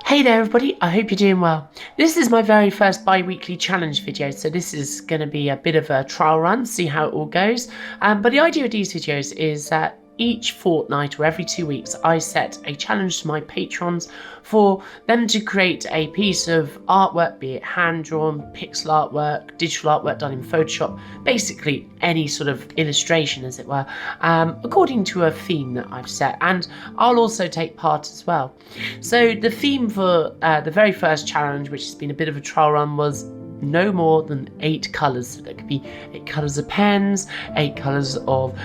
Hey there everybody, I hope you're doing well. This is my very first bi-weekly challenge video, so this is going to be a bit of a trial run, see how it all goes. But the idea of these videos is that each fortnight or every 2 weeks I set a challenge to my patrons for them to create a piece of artwork, be it hand-drawn, pixel artwork, digital artwork done in Photoshop, basically any sort of illustration as it were, according to a theme that I've set, and I'll also take part as well. So the theme for the very first challenge, which has been a bit of a trial run, was no more than 8 colours. So there could be 8 colours of pens, 8 colours of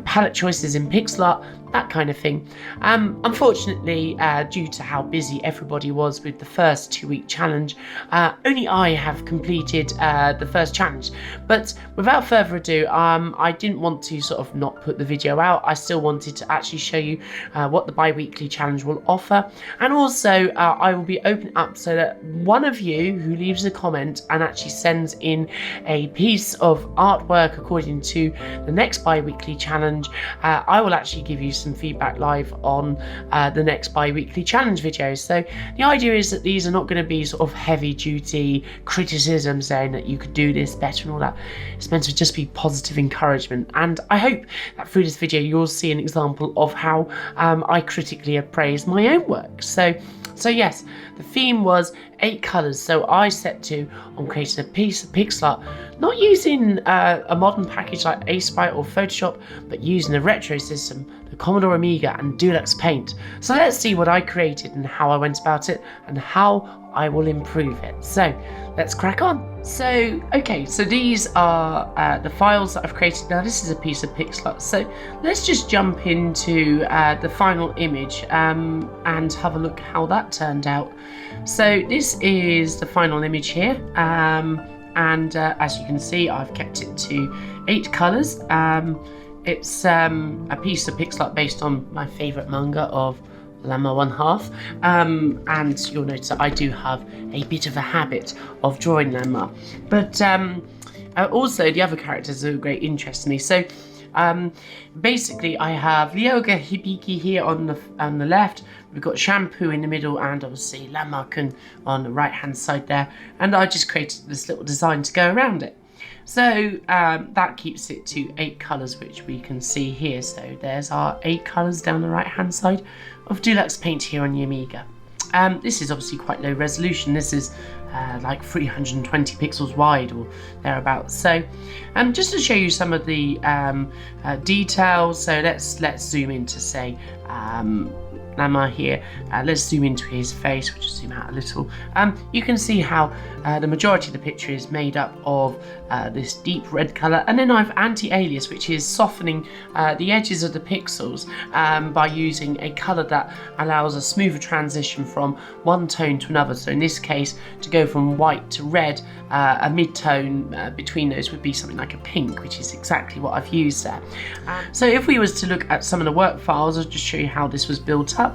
palette choices in pixel art, that kind of thing. Unfortunately, due to how busy everybody was with the first 2-week challenge, only I have completed the first challenge. But without further ado, I didn't want to sort of not put the video out. I still wanted to actually show you what the bi-weekly challenge will offer, and also I will be opening up so that one of you who leaves a comment and actually sends in a piece of artwork according to the next bi-weekly challenge, I will actually give you some feedback live on the next bi-weekly challenge video. So the idea is that these are not going to be sort of heavy duty criticism saying that you could do this better and all that. It's meant to just be positive encouragement, and I hope that through this video you'll see an example of how I critically appraise my own work. So yes, the theme was 8 colours, so I set to on creating a piece of pixel art, not using a modern package like Sprite or Photoshop, but using a retro system, the Commodore Amiga and Deluxe Paint. So let's see what I created and how I went about it and how I will improve it. So let's crack on. So these are the files that I've created. Now this is a piece of pixel art, so let's just jump into the final image and have a look how that turned out. So this is the final image here, and as you can see, I've kept it to 8 colours. It's a piece of pixel art based on my favourite manga of Ranma 1/2, and you'll notice that I do have a bit of a habit of drawing Ranma, but also the other characters are of great interest to me. So basically I have Ryoga Hibiki here on the left, we've got Shampoo in the middle, and obviously Ranma-kun on the right hand side there, and I just created this little design to go around it. So that keeps it to 8 colours, which we can see here. So there's our 8 colours down the right hand side of Deluxe Paint here on the Amiga. This is obviously quite low resolution. This is like 320 pixels wide or thereabouts. So just to show you some of the details, so let's zoom in to say Ranma here. Let's zoom into his face, which will zoom out a little. You can see how the majority of the picture is made up of this deep red colour, and then I've anti-alias, which is softening the edges of the pixels by using a colour that allows a smoother transition from one tone to another. So in this case, to go from white to red, a mid-tone between those would be something like a pink, which is exactly what I've used there. So if we was to look at some of the work files, I'll just show you how this was built up.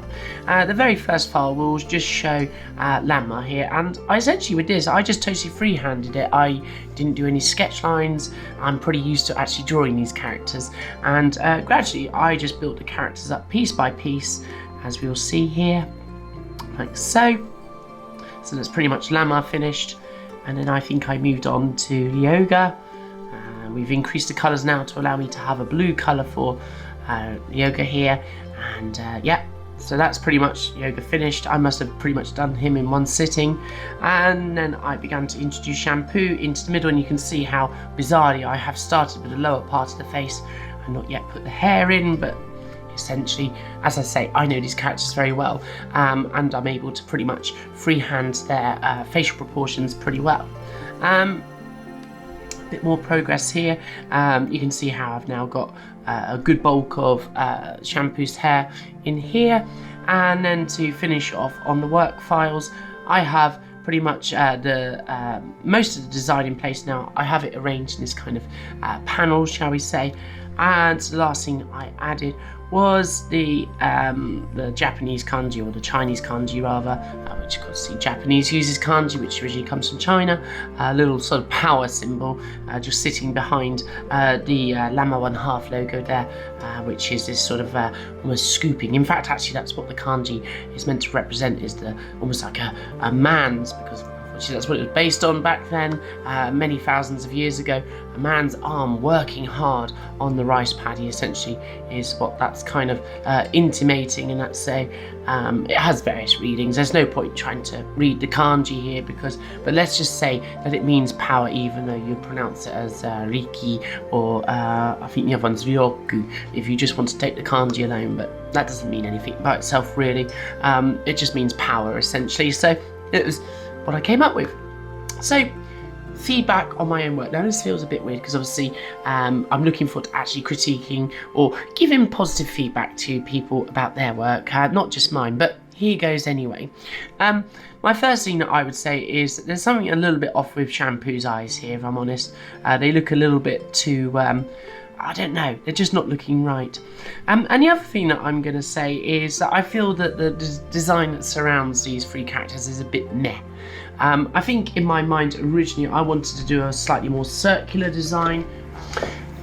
The very first file will just show Ranma here, and I essentially with this I just totally freehanded it. I didn't do any sketch lines. I'm pretty used to actually drawing these characters, and gradually I just built the characters up piece by piece, as we'll see here, like so. So that's pretty much Ranma finished, and then I think I moved on to Ryoga. We've increased the colours now to allow me to have a blue colour for Ryoga here, and yeah. So that's pretty much Ryoga finished. I must have pretty much done him in one sitting, and then I began to introduce Shampoo into the middle, and you can see how bizarrely I have started with the lower part of the face and not yet put the hair in, but essentially, as I say, I know these characters very well, and I'm able to pretty much freehand their facial proportions pretty well. A bit more progress here. You can see how I've now got a good bulk of Shampoo's hair in here, and then to finish off on the work files, I have pretty much most of the design in place now. I have it arranged in this kind of panel, shall we say, And the last thing I added was the Japanese kanji, or the Chinese kanji rather, which of course the Japanese uses kanji, which originally comes from China, a little sort of power symbol just sitting behind the Llama 1/2 logo there, which is this sort of almost scooping. In fact, actually that's what the kanji is meant to represent, is the almost like a man's, because that's what it was based on back then, many thousands of years ago. A man's arm working hard on the rice paddy essentially is what that's kind of intimating, and that's it has various readings. There's no point trying to read the kanji here, but let's just say that it means power, even though you pronounce it as riki, or I think the other one's ryoku if you just want to take the kanji alone, but that doesn't mean anything by itself really. It just means power essentially. So it was what I came up with. So, feedback on my own work. Now this feels a bit weird because obviously I'm looking forward to actually critiquing or giving positive feedback to people about their work, not just mine, but here goes anyway. My first thing that I would say is that there's something a little bit off with Shampoo's eyes here, if I'm honest. They look a little bit too I don't know, they're just not looking right. And the other thing that I'm going to say is that I feel that the design that surrounds these three characters is a bit meh. I think in my mind originally I wanted to do a slightly more circular design.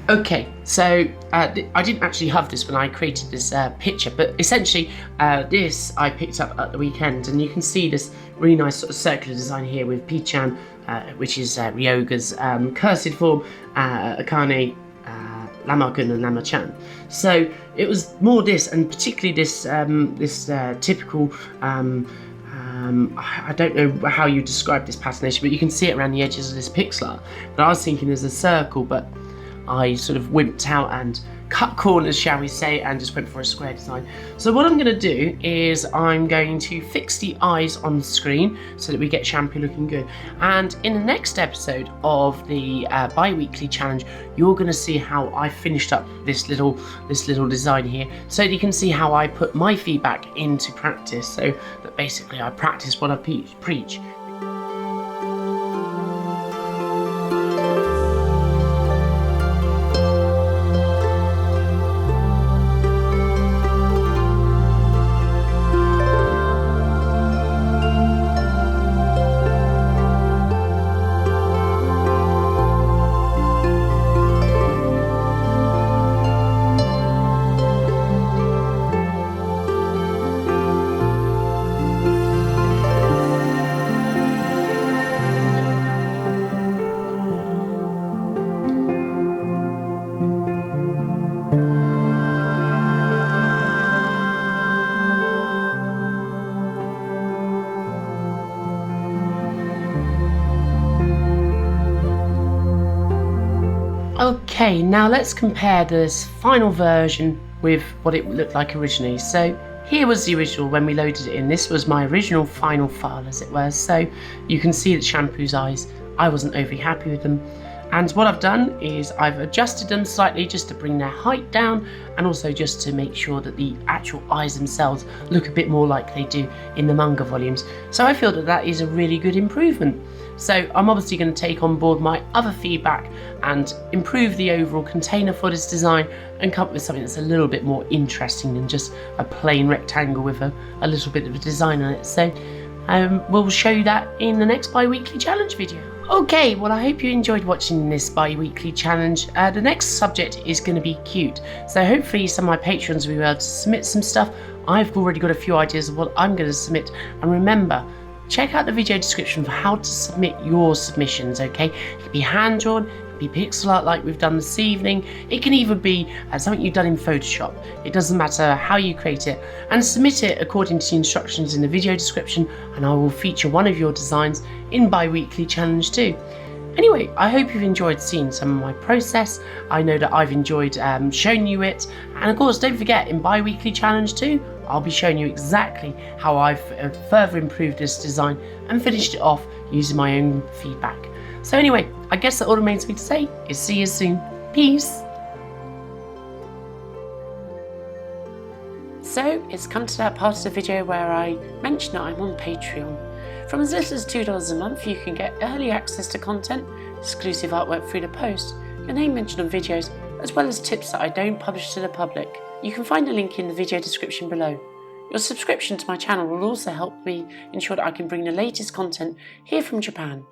Okay, so I didn't actually have this when I created this picture, but essentially this I picked up at the weekend, and you can see this really nice sort of circular design here with Pichan, which is Ryoga's cursed form, Akane, Lama-kun and Lama-chan. So it was more this, and particularly this typical I don't know how you describe this patternation, but you can see it around the edges of this pixel art. But I was thinking there's a circle, but I sort of wimped out and cut corners, shall we say, and just went for a square design. So what I'm going to do is I'm going to fix the eyes on the screen so that we get Shampoo looking good. And in the next episode of the bi-weekly challenge, you're going to see how I finished up this little design here, so that you can see how I put my feedback into practice, so that basically I practice what I preach. Okay, now let's compare this final version with what it looked like originally. So here was the original when we loaded it in. This was my original final file, as it were. So you can see that Shampoo's eyes, I wasn't overly happy with them. And what I've done is I've adjusted them slightly just to bring their height down, and also just to make sure that the actual eyes themselves look a bit more like they do in the manga volumes. So I feel that that is a really good improvement. So I'm obviously going to take on board my other feedback and improve the overall container for this design, and come up with something that's a little bit more interesting than just a plain rectangle with a little bit of a design on it. So we'll show you that in the next bi-weekly challenge video. Okay, well I hope you enjoyed watching this bi-weekly challenge. The next subject is going to be cute, so hopefully some of my patrons will be able to submit some stuff. I've already got a few ideas of what I'm going to submit, and remember, check out the video description for how to submit your submissions, okay? It can be hand-drawn, it can be pixel art like we've done this evening, it can even be something you've done in Photoshop. It doesn't matter how you create it, and submit it according to the instructions in the video description, and I will feature one of your designs in bi-weekly challenge too. Anyway, I hope you've enjoyed seeing some of my process. I know that I've enjoyed showing you it, and of course don't forget, in bi-weekly challenge too, I'll be showing you exactly how I've further improved this design and finished it off using my own feedback. So anyway, I guess that all remains for me to say is see you soon. Peace! So it's come to that part of the video where I mention that I'm on Patreon. From as little as $2 a month, you can get early access to content, exclusive artwork through the post, your name mentioned on videos, as well as tips that I don't publish to the public. You can find a link in the video description below. Your subscription to my channel will also help me ensure that I can bring the latest content here from Japan.